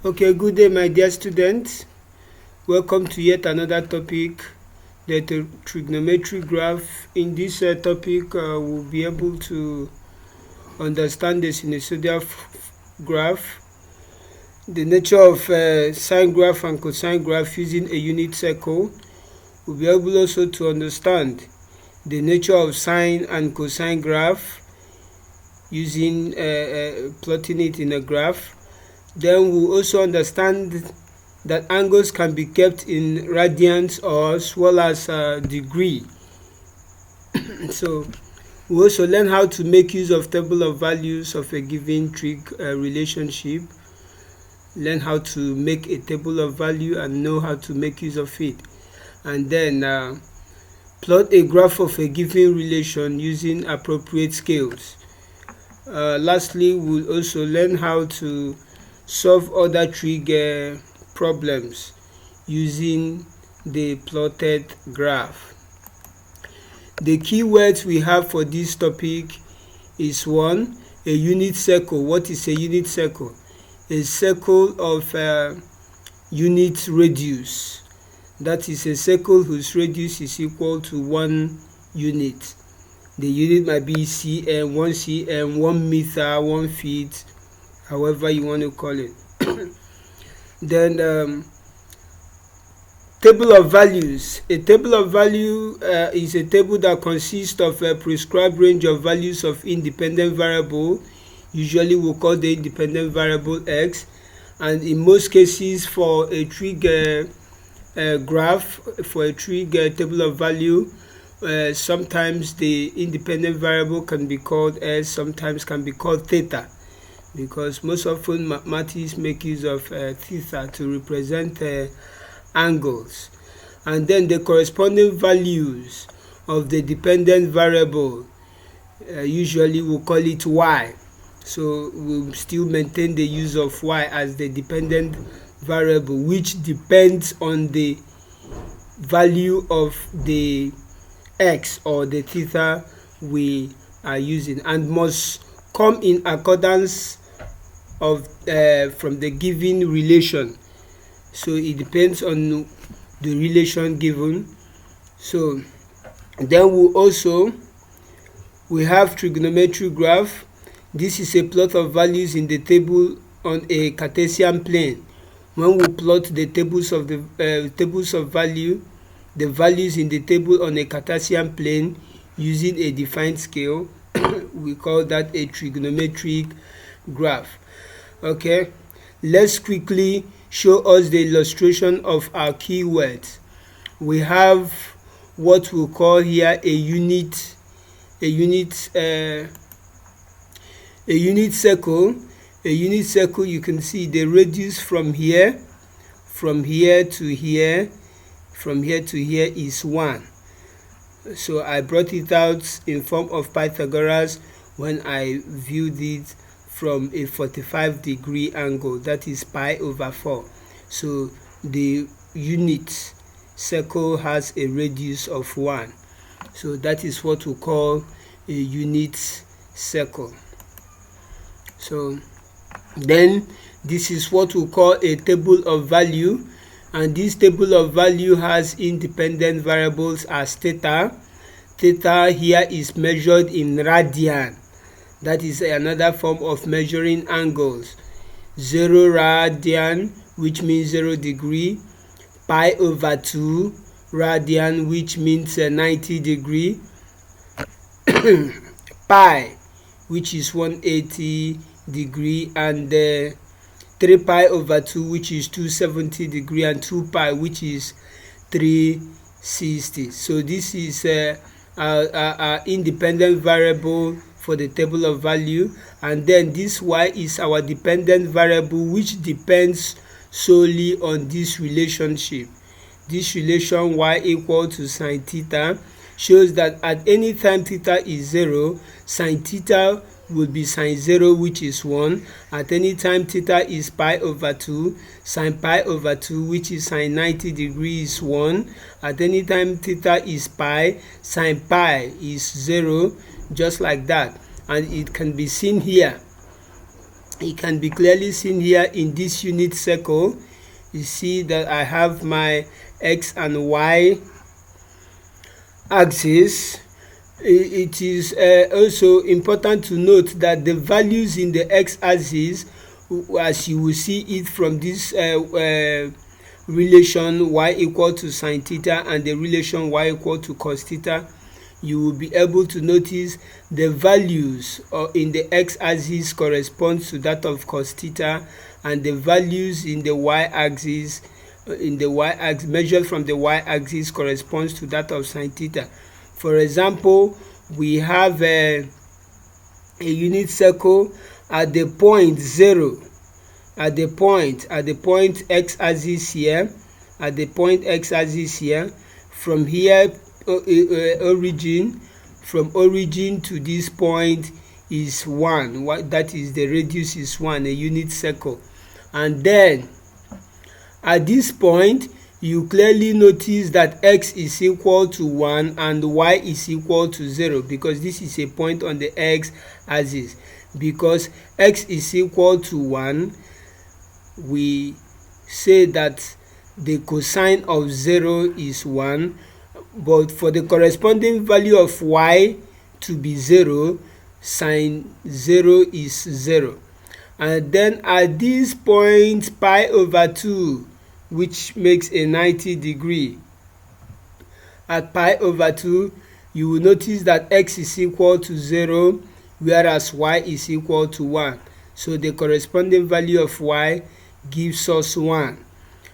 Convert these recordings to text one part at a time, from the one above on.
Okay, good day, my dear students. Welcome to yet another topic, the trigonometric graph. In this topic, we'll be able to understand the sinusoidal graph, the nature of sine graph and cosine graph using a unit circle. We'll be able also to understand the nature of sine and cosine graph using plotting it in a graph. Then we'll also understand that angles can be kept in radians or as well as degree. So we also learn how to make use of table of values of a given trig relationship, learn how to make a table of value and know how to make use of it, and then plot a graph of a given relation using appropriate scales. Lastly, we'll also learn how to solve other trig problems using the plotted graph. The keywords we have for this topic is one, a unit circle. What is a unit circle? A circle of unit radius. That is a circle whose radius is equal to 1 unit. The unit might be cm, 1 cm, 1 meter, 1 feet, however you want to call it. Then table of values. A table of value is a table that consists of a prescribed range of values of independent variable. Usually we'll call the independent variable x, and in most cases for a trig graph, for a trig table of value, sometimes the independent variable can be called s, sometimes can be called theta, because most often mathematics make use of theta to represent angles. And then the corresponding values of the dependent variable, usually we'll call it y. So we'll still maintain the use of y as the dependent variable, which depends on the value of the x or the theta we are using, and must come in accordance of from the given relation. So it depends on the relation given. So then we have trigonometric graph. This is a plot of values in the table on a Cartesian plane. When we plot the tables of value, the values in the table on a Cartesian plane using a defined scale, we call that a trigonometric graph. Okay, let's quickly show us the illustration of our keywords. We have what we call here a unit circle. A unit circle, you can see the radius from here to here is 1. So I brought it out in form of Pythagoras when I viewed it from a 45-degree angle, that is pi over 4. So the unit circle has a radius of 1. So that is what we call a unit circle. So then this is what we call a table of value, and this table of value has independent variables as theta. Theta here is measured in radian. That is another form of measuring angles. 0 radian, which means 0 degree, pi over 2 radian, which means 90 degree, pi, which is 180 degree, and 3 pi over 2, which is 270 degree, and 2 pi, which is 360. So this is our independent variable for the table of value, and then this y is our dependent variable, which depends solely on this relationship. This relation y equal to sine theta shows that at any time theta is 0, sine theta will be sine 0, which is 1. At any time theta is pi over 2, sine pi over 2, which is sine 90 degrees, is 1. At any time theta is pi, sine pi is 0, just like that. And it can be seen here it can be clearly seen here in this unit circle. You see that I have my x and y axis. It is also important to note that the values in the x-axis, as you will see it from this relation y equal to sine theta and the relation y equal to cos theta, you will be able to notice the values in the x-axis corresponds to that of cos theta, and the values in the y-axis measured from the y-axis corresponds to that of sine theta. For example, we have a unit circle at the point 0, at the point x-axis here, from here from origin to this point is 1. That is, the radius is 1, a unit circle. And then at this point you clearly notice that x is equal to 1 and y is equal to 0, because this is a point on the x-axis. Because x is equal to 1, we say that the cosine of 0 is 1, but for the corresponding value of y to be 0, sine 0 is 0. And then at this point pi over 2, which makes a 90 degree, at pi over 2 you will notice that x is equal to 0 whereas y is equal to 1. So the corresponding value of y gives us 1.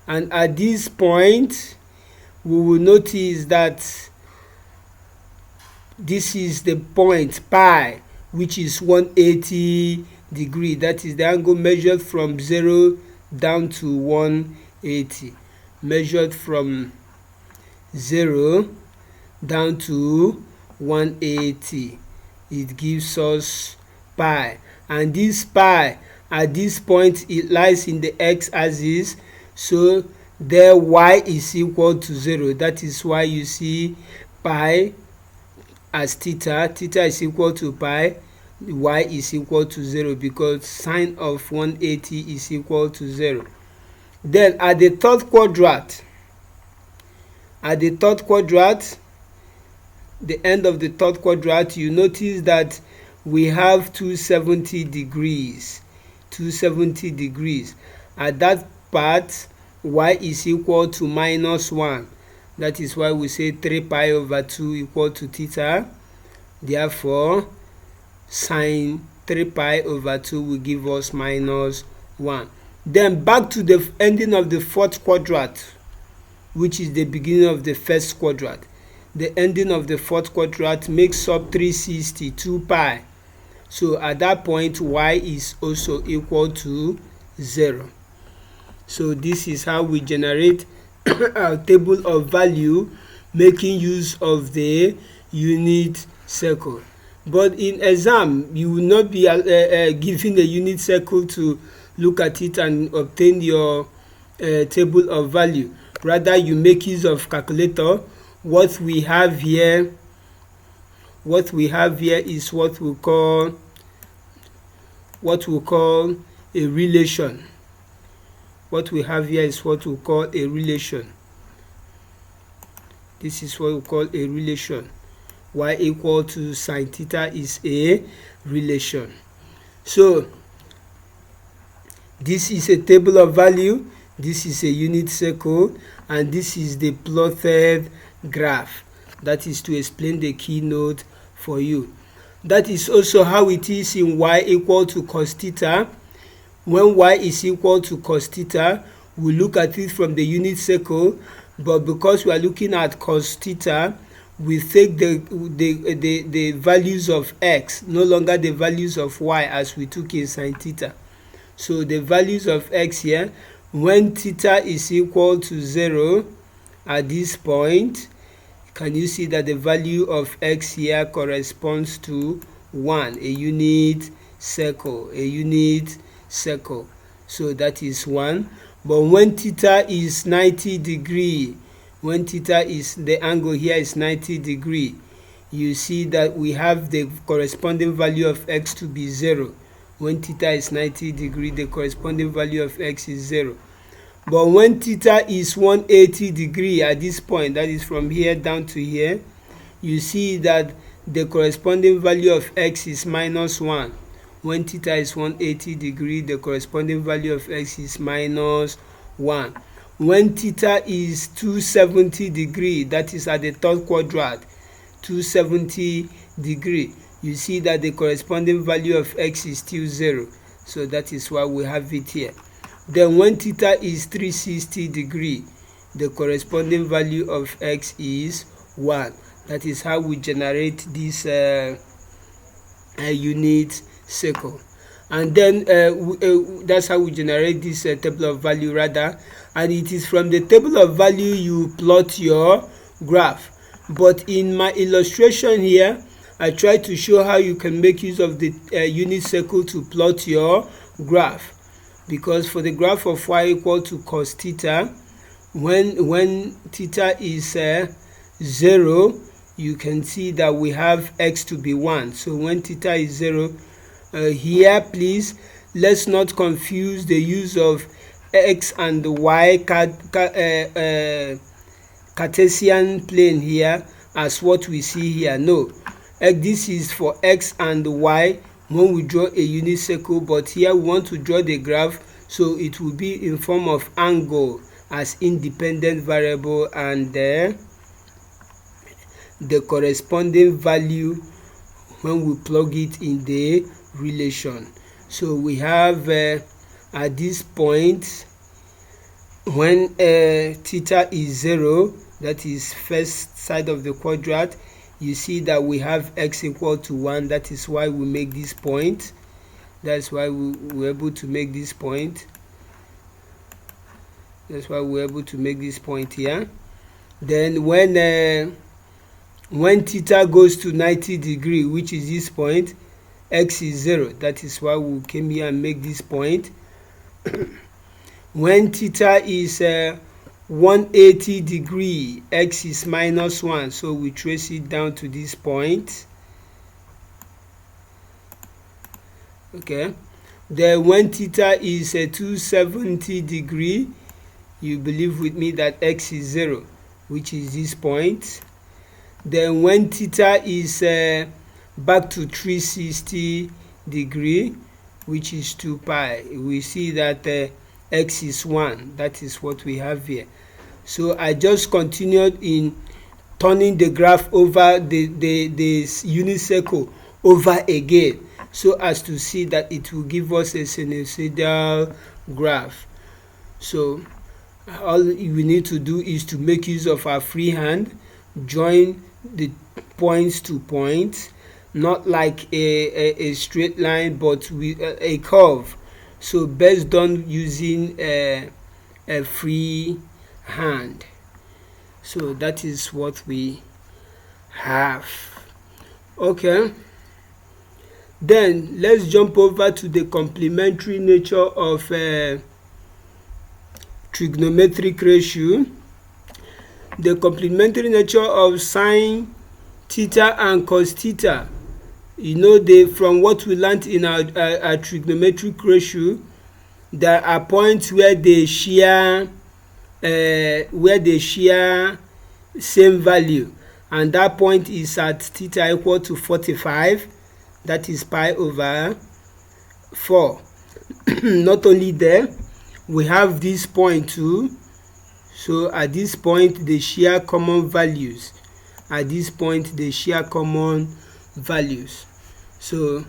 And at this point we will notice that this is the point pi, which is 180 degree. That is the angle measured from 0 down to 180. Measured from 0 down to 180. It gives us pi. And this pi at this point, it lies in the x-axis, so there y is equal to 0. That is why you see pi as theta is equal to pi, y is equal to 0, because sine of 180 is equal to 0. Then at the third quadrant, the end of the third quadrant, you notice that we have 270 degrees. At that part, y is equal to minus 1. That is why we say 3 pi over 2 equal to theta. Therefore, sine 3 pi over 2 will give us minus 1. Then back to the ending of the fourth quadrant, which is the beginning of the first quadrant. The ending of the fourth quadrant makes up 360, 2 pi. So at that point, y is also equal to 0. So this is how we generate our table of value, making use of the unit circle. But in exam, you will not be given a unit circle to look at it and obtain your table of value. Rather, you make use of calculator. What we have here is what we call a relation. What we have here is what we call a relation. This is what we call a relation. Y equal to sine theta is a relation. So this is a table of value, this is a unit circle, and this is the plotted graph. That is to explain the keynote for you. That is also how it is in y equal to cos theta. When y is equal to cos theta, we look at it from the unit circle, but because we are looking at cos theta, we take the values of x, no longer the values of y as we took in sine theta. So the values of x here, when theta is equal to 0 at this point, can you see that the value of x here corresponds to 1, a unit circle. So that is 1. But when theta is 90 degree, the angle here is 90 degree, you see that we have the corresponding value of x to be 0. When theta is 90 degree, the corresponding value of x is 0. But when theta is 180 degree at this point, that is from here down to here, you see that the corresponding value of x is minus 1. When theta is 180 degree, the corresponding value of x is minus 1. When theta is 270 degree, that is at the third quadrant, 270 degree, you see that the corresponding value of x is still 0. So that is why we have it here. Then when theta is 360 degree, the corresponding value of x is 1. That is how we generate this unit circle. And then that's how we generate this table of value rather. And it is from the table of value you plot your graph. But in my illustration here, I try to show how you can make use of the unit circle to plot your graph. Because for the graph of y equal to cos theta, when theta is 0, you can see that we have x to be 1. So when theta is 0, here please, let's not confuse the use of x and y Cartesian plane here as what we see here. No, this is for x and y when we draw a unit circle, but here we want to draw the graph, so it will be in form of angle as independent variable, and the corresponding value when we plug it in the relation. So we have at this point, when theta is 0, that is first side of the quadrant, you see that we have x equal to 1. That is why we make this point. That's why we're able to make this point. That's why we're able to make this point here. Then when theta goes to 90 degree, which is this point, x is 0. That is why we came here and make this point. When theta is 180 degree, x is minus 1, so we trace it down to this point. Okay, then when theta is 270 degree, you believe with me that x is 0, which is this point. Then when theta is back to 360 degree, which is 2 pi, we see that x is 1. That is what we have here. So I just continued in turning the graph over, the unit circle over again, so as to see that it will give us a sinusoidal graph. So all we need to do is to make use of our free hand, join the points to points, not like a straight line, but with a curve. So best done using a free hand. So that is what we have. Okay, then let's jump over to the complementary nature of trigonometric ratio. The complementary nature of sine theta and cos theta. You know, from what we learned in our trigonometric ratio, there are points where they share same value, and that point is at theta equal to 45. That is pi over 4. Not only there, we have this point too. So at this point they share common values. At this point they share common values. So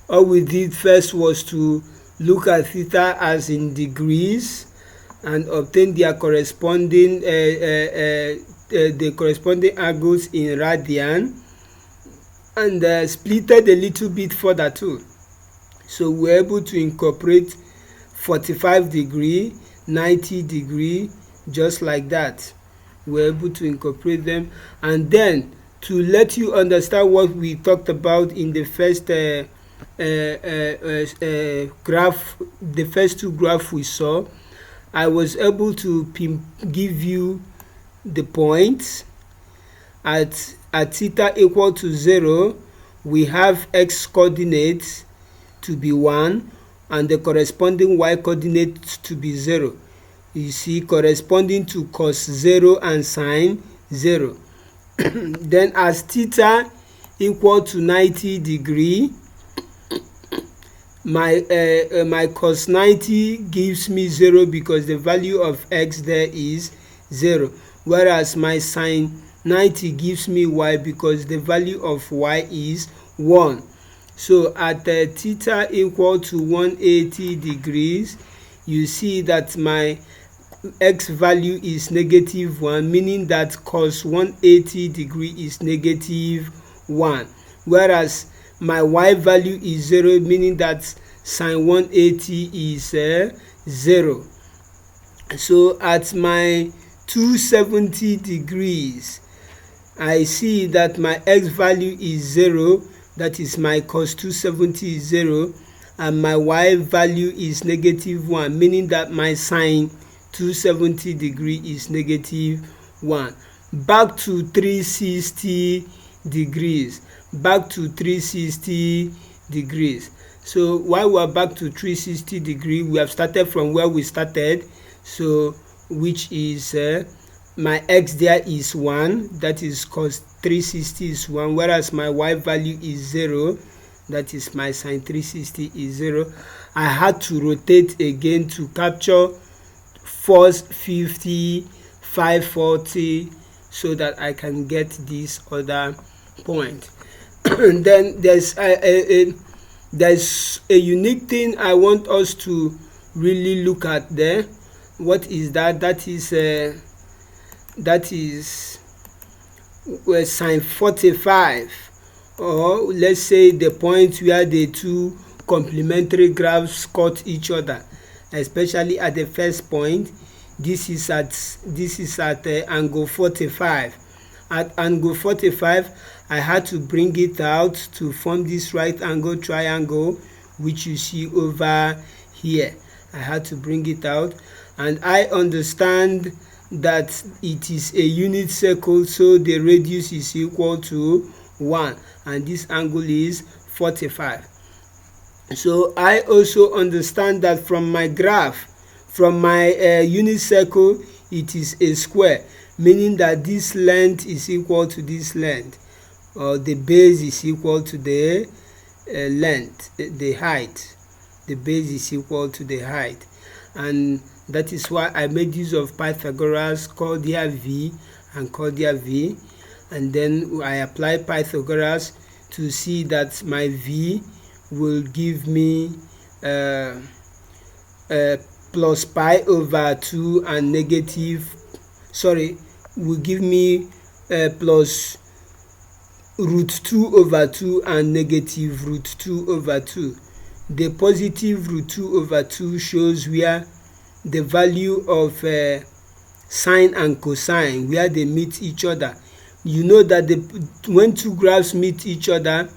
all we did first was to look at theta as in degrees and obtain their corresponding the corresponding angles in radian, and splitted a little bit further too. So we're able to incorporate 45 degree, 90 degree, just like that. We're able to incorporate them, and then to let you understand what we talked about in the first graph, the first two graphs we saw, I was able to give you the points. At theta equal to 0, we have x coordinates to be 1 and the corresponding y coordinate to be 0. You see, corresponding to cos 0 and sine 0. Then as theta equal to 90 degree, my cos 90 gives me 0 because the value of x there is 0, whereas my sine 90 gives me y because the value of y is 1. So at theta equal to 180 degrees, you see that my x value is negative 1, meaning that cos 180 degree is negative 1, whereas my y value is 0, meaning that sine 180 is 0. So at my 270 degrees, I see that my x value is 0, that is my cos 270 is 0, and my y value is negative 1, meaning that my sine 270 degree is negative 1. Back to 360 degrees. Back to 360 degrees. So while we are back to 360 degree, we have started from where we started, so which is my x there is 1, that is cos 360 is 1, whereas my y value is 0, that is my sine 360 is 0. I had to rotate again to capture 450, 540, so that I can get this other point. And then there's a unique thing I want us to really look at there. What is that? That is sine 45, or let's say the point where the two complementary graphs cut each other, especially at the first point. This is at angle 45. At angle 45, I had to bring it out to form this right angle triangle, which you see over here. I had to bring it out, and I understand that it is a unit circle, so the radius is equal to 1, and this angle is 45. So I also understand that from my graph, from my unit circle, it is a square, meaning that this length is equal to this length, or the base is equal to the length, the height. The base is equal to the height, and that is why I made use of Pythagoras, called here V and called here V, and then I apply Pythagoras to see that my V will give me plus pi over 2 and will give me plus root 2 over 2 and negative root 2 over 2. The positive root 2 over 2 shows where the value of sine and cosine, where they meet each other. You know that when two graphs meet each other,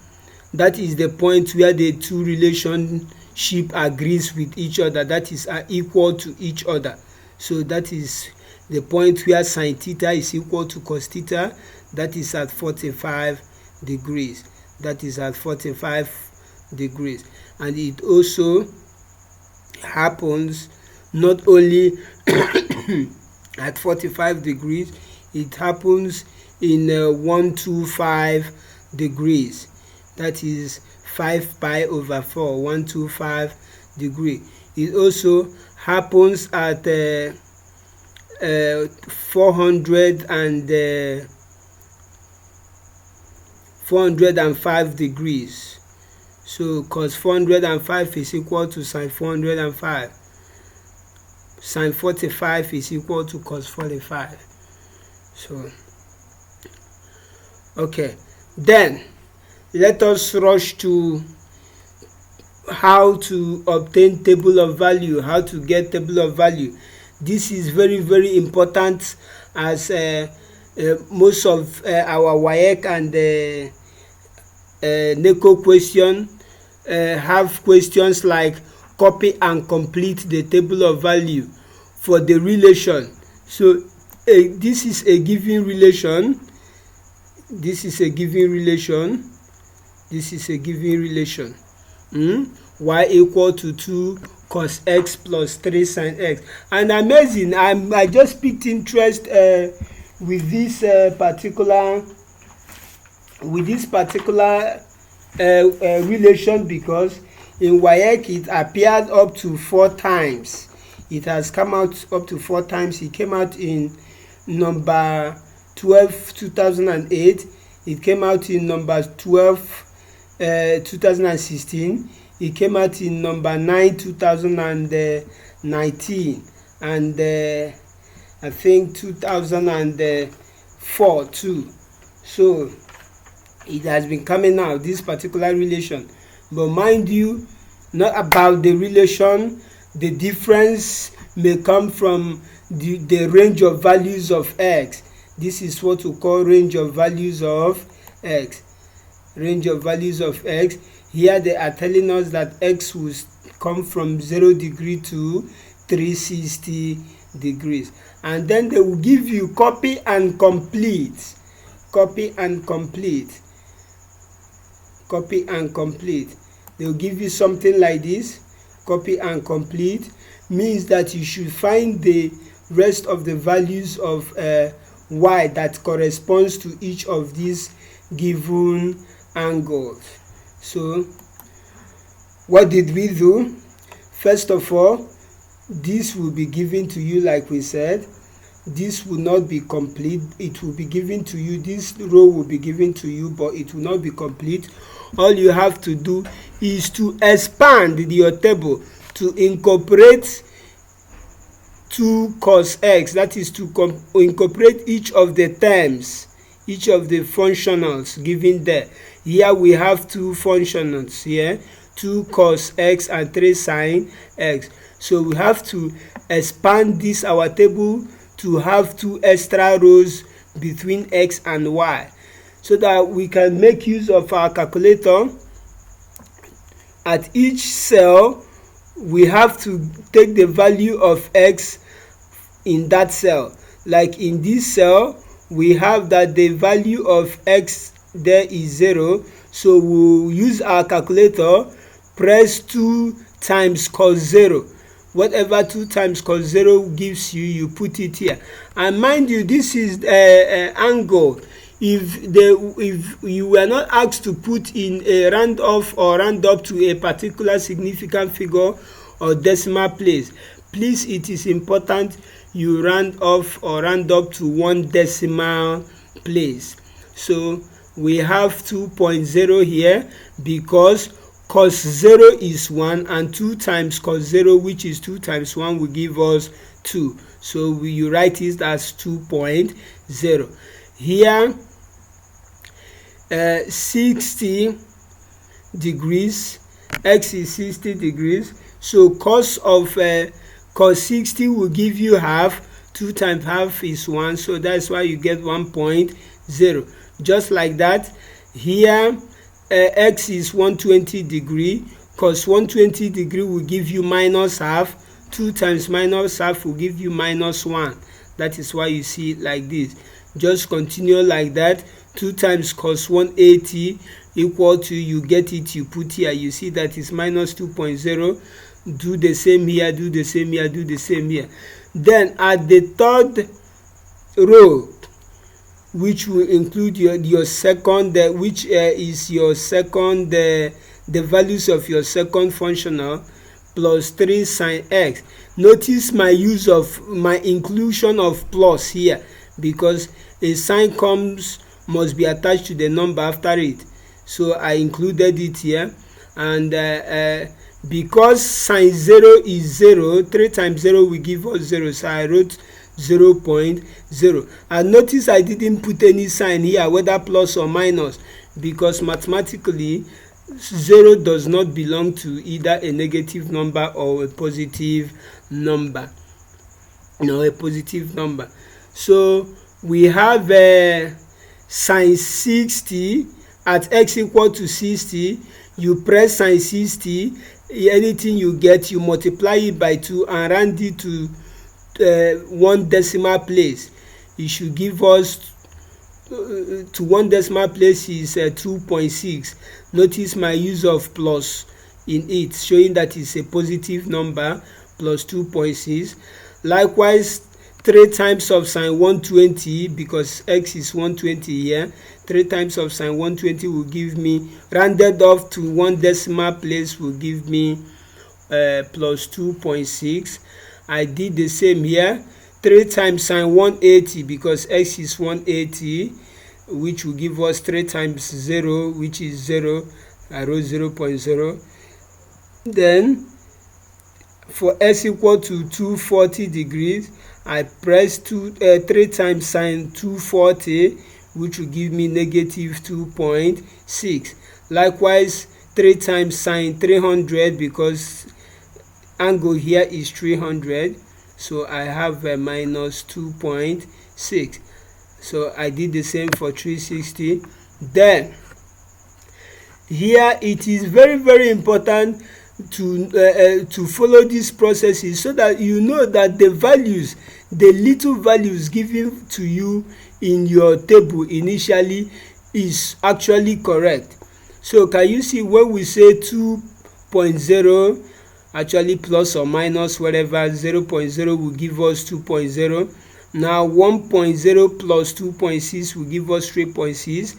that is the point where the two relationship agrees with each other, that is are equal to each other. So that is the point where sine theta is equal to cos theta, that is at 45 degrees. That is at 45 degrees. And it also happens not only at 45 degrees, it happens in 125 degrees. That is 5 pi over 4, 125 degree. It also happens at 405 degrees. So cos 405 is equal to sine 405. Sine 45 is equal to cos 45. So okay, then let us rush to how to obtain table of value, how to get table of value. This is very, very important, as most of our WAEC and NECO question have questions like copy and complete the table of value for the relation. So this is a given relation. This is a given relation. This is a given relation. y equal to 2 cos x plus 3 sin x. And amazing, I just picked interest with this particular relation, because in WAEC it appeared up to 4 times. It has come out up to 4 times. It came out in number 12 2008. It came out in number 12 2016. It came out in number 9 2019, and I think 2004 too. So it has been coming out, this particular relation. But mind you, not about the relation, the difference may come from the range of values of x. This is what we call range of values of x. Range of values of x. Here they are telling us that x will come from 0 degree to 360 degrees. And then they will give you copy and complete. Copy and complete. Copy and complete. They will give you something like this. Copy and complete means that you should find the rest of the values of y that corresponds to each of these given angles. So what did we do? First of all, this will be given to you like we said. This will not be complete. It will be given to you. This row will be given to you, but it will not be complete. All you have to do is to expand your table to incorporate 2 cos x. That is to incorporate each of the terms, each of the functionals given there. Here we have 2 functionals here, 2 cos x and 3 sin x. So we have to expand this our table to have 2 extra rows between x and y, so that we can make use of our calculator. At each cell we have to take the value of x in that cell. Like in this cell we have that the value of x there is 0, so we'll use our calculator, press 2 times cos 0. Whatever 2 times cos 0 gives you, you put it here. And mind you, this is angle. If you were not asked to put in a round off or round up to a particular significant figure or decimal place, please, it is important you round off or round up to 1 decimal place. So we have 2.0 here because cos 0 is 1, and 2 times cos 0, which is 2 times 1, will give us 2. So you write it as 2.0. Here 60 degrees, x is 60 degrees, so cos of cos 60 will give you half. 2 times half is 1, so that's why you get 1.0. Just like that, here x is 120 degree, cos 120 degree will give you minus half. 2 times minus half will give you minus 1. That is why you see it like this. Just continue like that. 2 times cos 180 equal to, you get it, you put here, you see that is minus 2.0. Do the same here, do the same here, do the same here. Then at the third row, which will include your second, which is your second, the values of your second functional, plus 3 sin x. Notice my inclusion of plus here, because a sign must be attached to the number after it. So I included it here, and because sin 0 is 0, 3 times 0 will give us 0, so I wrote 0.0. And notice I didn't put any sign here, whether plus or minus, because mathematically 0 does not belong to either a negative number or a positive number. No, a positive number. So we have sin 60 at x equal to 60. You press sin 60, anything you get, you multiply it by 2 and round it to 1 decimal place. It should give us to 1 decimal place is 2.6. Notice my use of plus in it, showing that it's a positive number, plus 2.6. Likewise, 3 times of sine 120, because x is 120 here, 3 times of sine 120 will give me, rounded off to 1 decimal place, will give me plus 2.6. I did the same here. 3 times sine 180, because x is 180, which will give us 3 times 0, which is 0. I wrote 0.0. Then for s equal to 240 degrees, I press 3 times sine 240, which will give me negative 2.6. Likewise, 3 times sine 300, because angle here is 300, so I have a minus 2.6. So I did the same for 360. Then here it is very, very important to follow these processes, so that you know that the values, the little values given to you in your table initially is actually correct. So can you see when we say 2.0, actually plus or minus whatever, 0.0 will give us 2.0. Now 1.0 plus 2.6 will give us 3.6.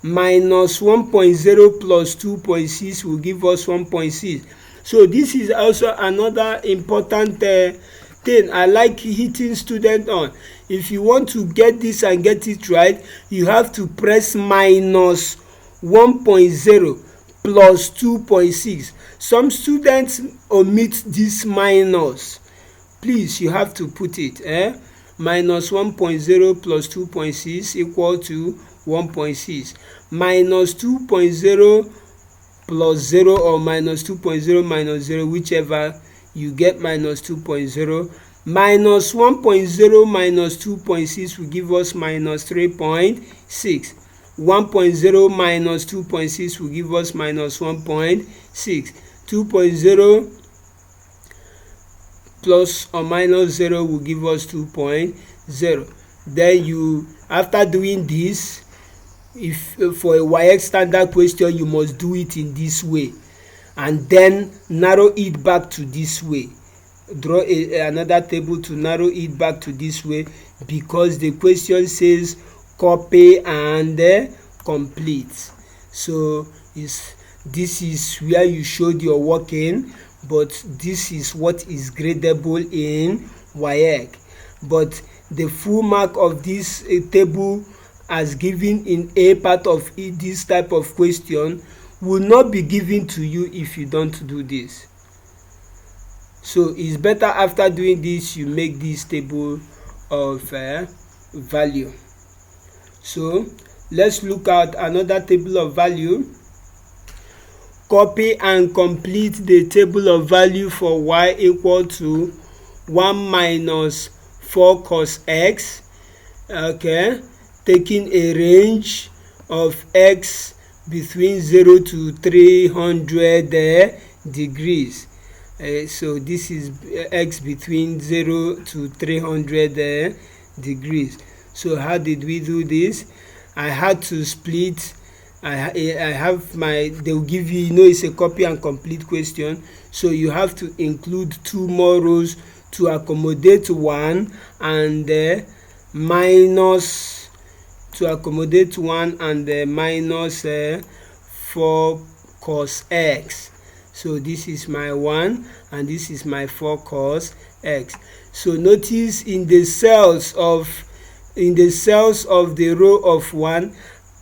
Minus 1.0 plus 2.6 will give us 1.6. So this is also another important thing I like hitting students on. If you want to get this and get it right, you have to press minus 1.0 plus 2.6. Some students omit this minus. Please, you have to put it. Minus 1.0 plus 2.6 equal to 1.6. Minus 2.0 plus 0, or minus 2.0 minus 0, whichever, you get minus 2.0. Minus 1.0 minus 2.6 will give us minus 3.6. 1.0 minus 2.6 will give us minus 1.6. 2.0 plus or minus 0 will give us 2.0. Then you, after doing this, if for a YX standard question, you must do it in this way, and then narrow it back to this way. Draw another table to narrow it back to this way, because the question says copy and complete. So this is where you showed your working, but this is what is gradable in WAEC. But the full mark of this table as given in a part of this type of question will not be given to you if you don't do this. So it's better after doing this you make this table of value. So let's look at another table of value. Copy and complete the table of value for y equal to 1 minus 4 cos x. Okay, taking a range of x between 0 to 300 degrees. So this is x between 0 to 300 degrees. So how did we do this? I had to split. I have my, they will give you, it's a copy and complete question, so you have to include 2 more rows to accommodate 1, and minus to accommodate 1, and minus 4 cos x. So this is my 1 and this is my 4 cos x. So notice in the cells of the row of 1,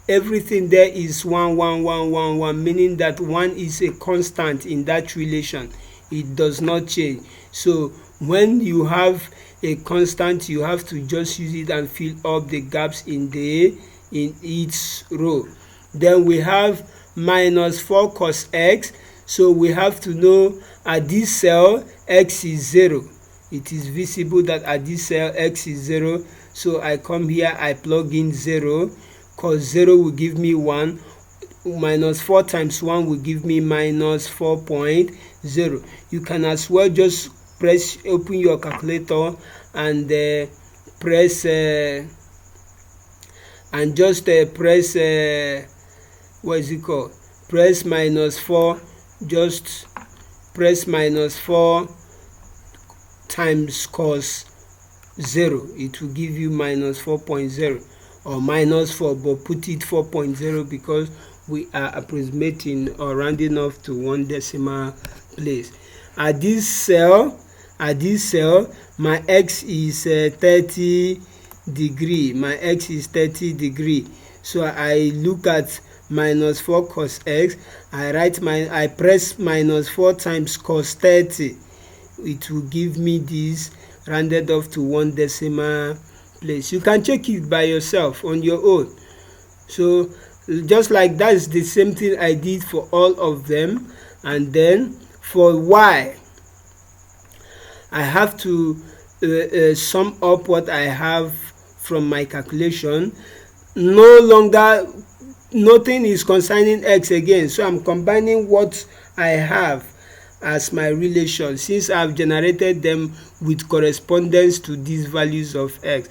everything there is 1 1 1 1 1, meaning that 1 is a constant in that relation. It does not change. So when you have a constant, you have to just use it and fill up the gaps in each row. Then we have minus 4 cos x. So we have to know at this cell x is 0. It is visible that at this cell x is 0. So I come here, I plug in 0. Cos 0 will give me 1. Minus 4 times 1 will give me minus 4.0. You can as well just open your calculator and press press what is it called? Press minus 4 just press -4 times cos 0. It will give you -4.0 or -4, but put it 4.0 because we are approximating or rounding off to 1 decimal place. At this cell, my x is 30 degree. My x is 30 degree. So I look at -4 cos x. I press -4 times cos 30. It will give me this rounded off to 1 decimal place. You can check it by yourself on your own. So just like that is the same thing I did for all of them. And then for y, I have to sum up what I have from my calculation. Nothing is concerning x again, so I'm combining what I have as my relation, since I've generated them with correspondence to these values of x.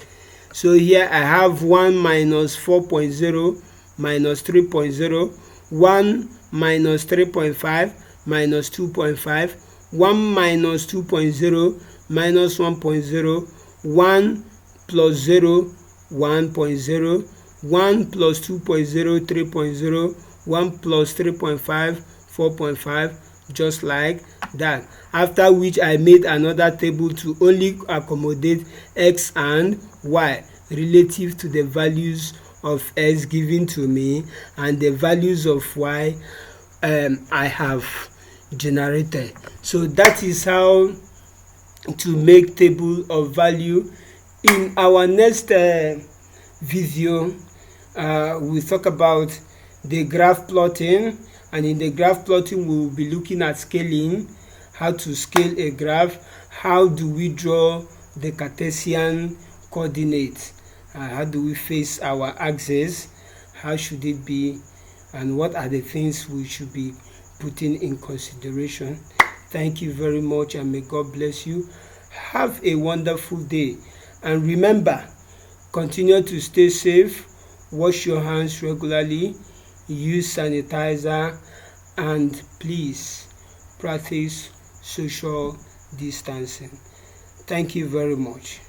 So here I have 1 minus 4.0 minus 3.0, 1 minus 3.5 minus 2.5, 1 minus 2.0 minus 1.0, 1 plus 0 1.0, 1 plus 2.0 3.0, 1 plus 3.5 4.5, just like that. After which I made another table to only accommodate x and y relative to the values of x given to me and the values of y I have generated. So that is how to make table of value. In our next video, we'll talk about the graph plotting, and in the graph plotting we will be looking at scaling, how to scale a graph, how do we draw the Cartesian coordinates, how do we face our axis, how should it be, and what are the things we should be putting in consideration. Thank you very much, and may God bless you. Have a wonderful day, and remember, continue to stay safe, wash your hands regularly, use sanitizer, and please practice social distancing. Thank you very much.